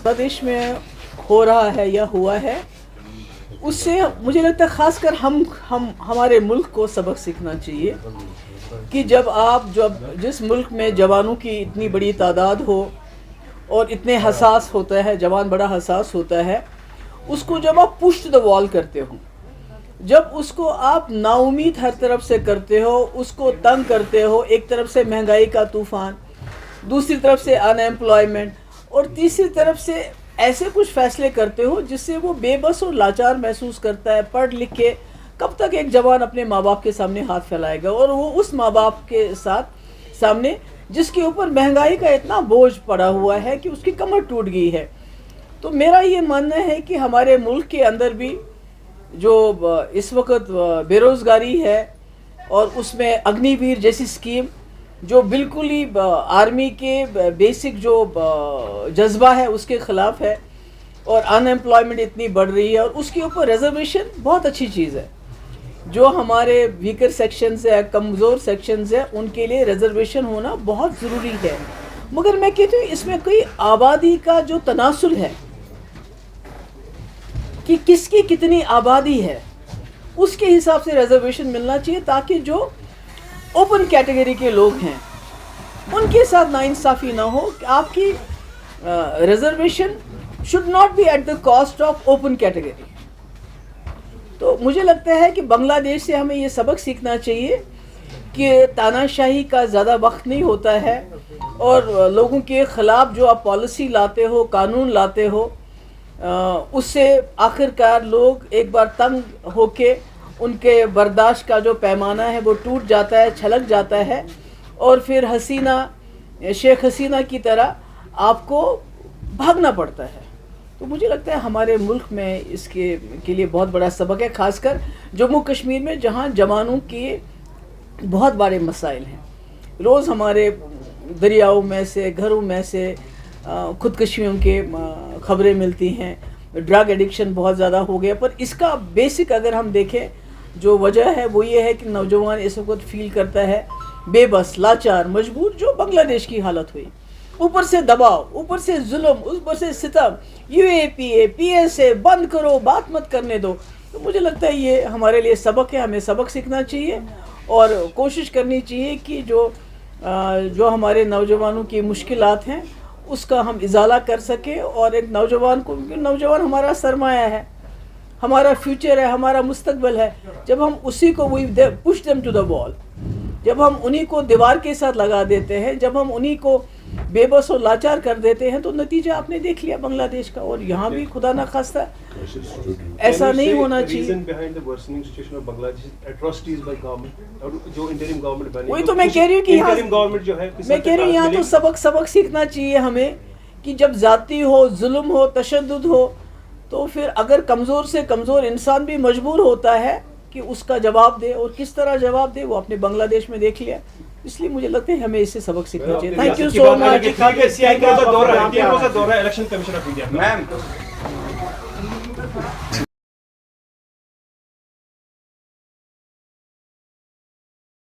प्रदेश में हो रहा है या हुआ है, उससे मुझे लगता है खास कर हम हमारे मुल्क को सबक सीखना चाहिए कि जब जिस मुल्क में जवानों की इतनी बड़ी तादाद हो और इतने हसास होता है, जवान बड़ा हसास होता है, उसको जब आप पुश द वॉल करते हो, जब उसको आप नाउमीद हर तरफ से करते हो, उसको तंग करते हो, एक तरफ से महंगाई का तूफ़ान, दूसरी तरफ से अनएम्प्लॉयमेंट और तीसरी तरफ से ऐसे कुछ फैसले करते हो जिससे वो बेबस और लाचार महसूस करता है। पढ़ लिख के कब तक एक जवान अपने माँ बाप के सामने हाथ फैलाएगा, और वो उस माँ बाप के सामने जिसके ऊपर महंगाई का इतना बोझ पड़ा हुआ है कि उसकी कमर टूट गई है। तो मेरा ये मानना है कि हमारे मुल्क के अंदर भी जो इस वक्त बेरोज़गारी है और उसमें अग्निवीर जैसी स्कीम जो बिल्कुल ही आर्मी के बेसिक जो जज्बा है उसके ख़िलाफ़ है, और अनएम्प्लॉयमेंट इतनी बढ़ रही है, और उसके ऊपर रिजर्वेशन बहुत अच्छी चीज़ है। जो हमारे वीकर सेक्शंस है, कमज़ोर सेक्शंस है, उनके लिए रिजर्वेशन होना बहुत ज़रूरी है। मगर मैं कहती हूँ इसमें कोई आबादी का जो तनासुल है कि किसकी कितनी आबादी है, उसके हिसाब से रिजर्वेशन मिलना चाहिए, ताकि जो ओपन कैटेगरी के लोग हैं उनके साथ नाइंसाफ़ी ना हो। कि आपकी reservation should not be at the cost of open category. तो मुझे लगता है कि बांग्लादेश से हमें ये सबक सीखना चाहिए कि तानाशाही का ज़्यादा वक्त नहीं होता है, और लोगों के ख़िलाफ़ जो आप पॉलिसी लाते हो, कानून लाते हो, उससे आखिरकार लोग एक बार तंग होके उनके बर्दाश्त का जो पैमाना है वो टूट जाता है, छलक जाता है, और फिर शेख हसीना की तरह आपको भागना पड़ता है। तो मुझे लगता है हमारे मुल्क में इसके लिए बहुत बड़ा सबक है, खासकर जम्मू कश्मीर में जहाँ जवानों के बहुत बड़े मसाइल हैं। रोज़ हमारे दरियाओं में से, घरों में से खुदकशियों के ख़बरें मिलती हैं। ड्रग एडिक्शन बहुत ज़्यादा हो गया, पर इसका बेसिक अगर हम देखें जो वजह है वो ये है कि नौजवान इस वक्त फील करता है बेबस, लाचार, मजबूर, जो बांग्लादेश की हालत हुई। ऊपर से दबाव, ऊपर से जुल्म, ऊपर से सितम, UAPA, PSA बंद करो, बात मत करने दो। तो मुझे लगता है ये हमारे लिए सबक है, हमें सबक सीखना चाहिए और कोशिश करनी चाहिए कि जो हमारे नौजवानों की मुश्किलात हैं उसका हम इजाला कर सकें, और एक नौजवान हमारा सरमाया है, हमारा फ्यूचर है, हमारा मुस्तकबिल है। जब हम उसी को push them to the wall, जब हम उन्हीं को दीवार के साथ लगा देते हैं, जब हम उन्हीं को बेबस और लाचार कर देते हैं, तो नतीजा आपने देख लिया बांग्लादेश का। और यहाँ भी खुदा ना खास्ता ऐसा नहीं होना चाहिए। वही तो मैं कह रही हूँ कि यहाँ तो सबक सीखना चाहिए हमें कि जब ज़ाती हो, जुल्म हो, तशद्दुद हो, तो फिर अगर कमज़ोर से कमज़ोर इंसान भी मजबूर होता है कि उसका जवाब दे, और किस तरह जवाब दे वो आपने बांग्लादेश में देख लिया। इसलिए मुझे लगता है हमें इससे सबक सीखना चाहिए। Thank you so much.